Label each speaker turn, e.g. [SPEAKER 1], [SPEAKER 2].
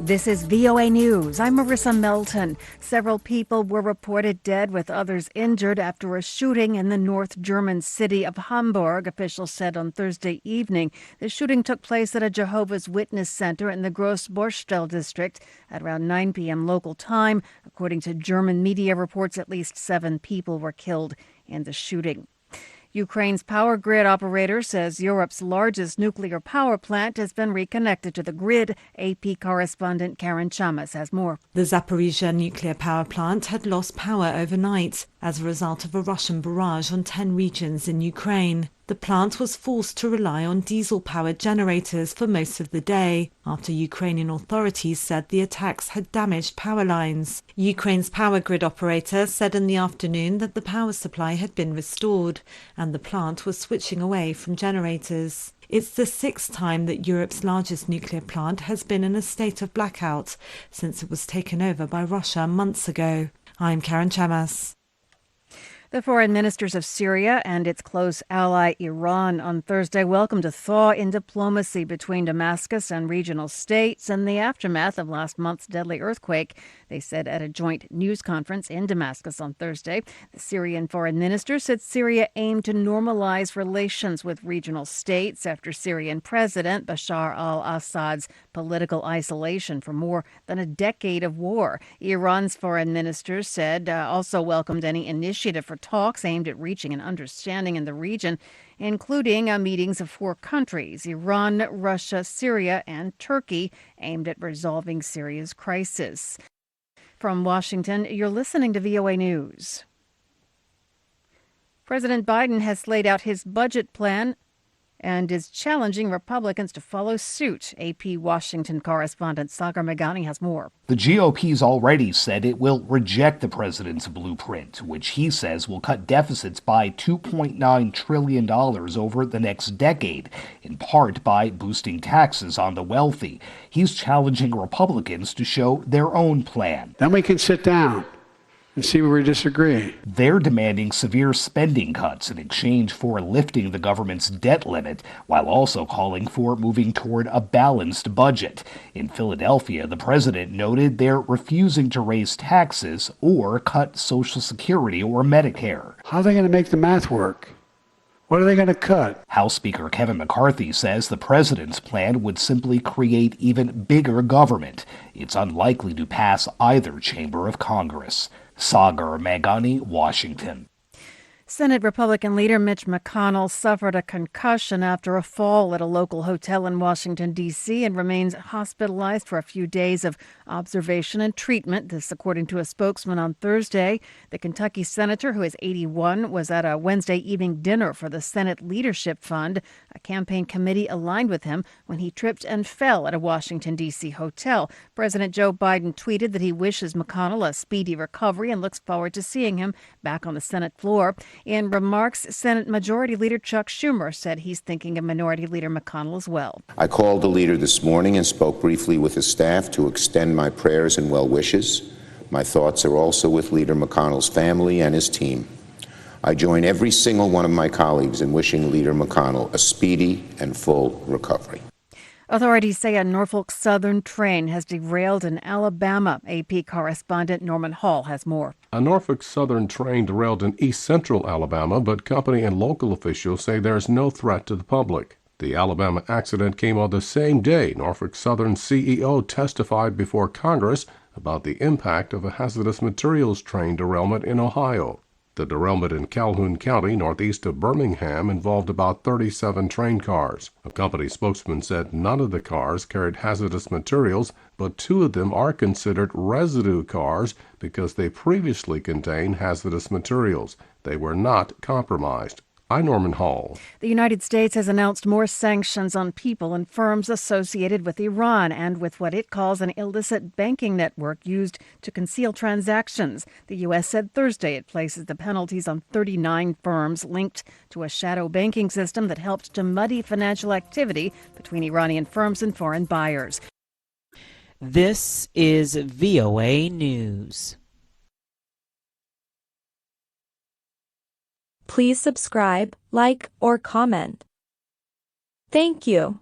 [SPEAKER 1] This is VOA News. I'm Marissa Melton. Several people were reported dead with others injured after a shooting in the North German city of Hamburg, officials said on Thursday evening. The shooting took place at a Jehovah's Witness center in the Großborstel district at around 9 p.m. local time. According to German media reports, at least 7 people were killed in the shooting. Ukraine's power grid operator says Europe's largest nuclear power plant has been reconnected to the grid. AP correspondent Karen Chamas has more.
[SPEAKER 2] The Zaporizhzhia nuclear power plant had lost power overnight as a result of a Russian barrage on 10 regions in Ukraine. The plant was forced to rely on diesel-powered generators for most of the day after Ukrainian authorities said the attacks had damaged power lines. Ukraine's power grid operator said in the afternoon that the power supply had been restored and the plant was switching away from generators. It's the 6th time that Europe's largest nuclear plant has been in a state of blackout since it was taken over by Russia months ago. I'm Karen Chamas.
[SPEAKER 1] The foreign ministers of Syria and its close ally Iran on Thursday welcomed a thaw in diplomacy between Damascus and regional states in the aftermath of last month's deadly earthquake. They said at a joint news conference in Damascus on Thursday. The Syrian foreign minister said Syria aimed to normalize relations with regional states after Syrian President Bashar al-Assad's political isolation for more than a decade of war. Iran's foreign minister said also welcomed any initiative for talks aimed at reaching an understanding in the region, including meetings of 4 countries, Iran, Russia, Syria, and Turkey, aimed at resolving Syria's crisis. From Washington, you're listening to VOA News. President Biden has laid out his budget plan and is challenging Republicans to follow suit. AP Washington correspondent Sagar Meghani has more.
[SPEAKER 3] The GOP's already said it will reject the president's blueprint, which he says will cut deficits by $2.9 trillion over the next decade, in part by boosting taxes on the wealthy. He's challenging Republicans to show their own plan.
[SPEAKER 4] Then we can sit down and see where we disagree.
[SPEAKER 3] They're demanding severe spending cuts in exchange for lifting the government's debt limit, while also calling for moving toward a balanced budget. In Philadelphia, the president noted they're refusing to raise taxes or cut Social Security or Medicare.
[SPEAKER 4] How are they going to make the math work? What are they going to cut?
[SPEAKER 3] House Speaker Kevin McCarthy says the president's plan would simply create even bigger government. It's unlikely to pass either chamber of Congress. Sagar Meghani, Washington.
[SPEAKER 1] Senate Republican leader Mitch McConnell suffered a concussion after a fall at a local hotel in Washington, D.C. and remains hospitalized for a few days of observation and treatment. This, according to a spokesman on Thursday. The Kentucky senator, who is 81, was at a Wednesday evening dinner for the Senate Leadership Fund, a campaign committee aligned with him, when he tripped and fell at a Washington, D.C. hotel. President Joe Biden tweeted that he wishes McConnell a speedy recovery and looks forward to seeing him back on the Senate floor. In remarks, Senate Majority Leader Chuck Schumer said he's thinking of Minority Leader McConnell as well.
[SPEAKER 5] I called the leader this morning and spoke briefly with his staff to extend my prayers and well wishes. My thoughts are also with Leader McConnell's family and his team. I join every single one of my colleagues in wishing Leader McConnell a speedy and full recovery.
[SPEAKER 1] Authorities say a Norfolk Southern train has derailed in Alabama. AP correspondent Norman Hall has more.
[SPEAKER 6] A Norfolk Southern train derailed in east central Alabama, but company and local officials say there's no threat to the public. The Alabama accident came on the same day Norfolk Southern CEO testified before Congress about the impact of a hazardous materials train derailment in Ohio. The derailment in Calhoun County, northeast of Birmingham, involved about 37 train cars. A company spokesman said none of the cars carried hazardous materials, but 2 of them are considered residue cars because they previously contained hazardous materials. They were not compromised. I'm Norman Hall.
[SPEAKER 1] The United States has announced more sanctions on people and firms associated with Iran and with what it calls an illicit banking network used to conceal transactions. The U.S. said Thursday it places the penalties on 39 firms linked to a shadow banking system that helped to muddy financial activity between Iranian firms and foreign buyers.
[SPEAKER 7] This is VOA News.
[SPEAKER 8] Please subscribe, like, or comment. Thank you.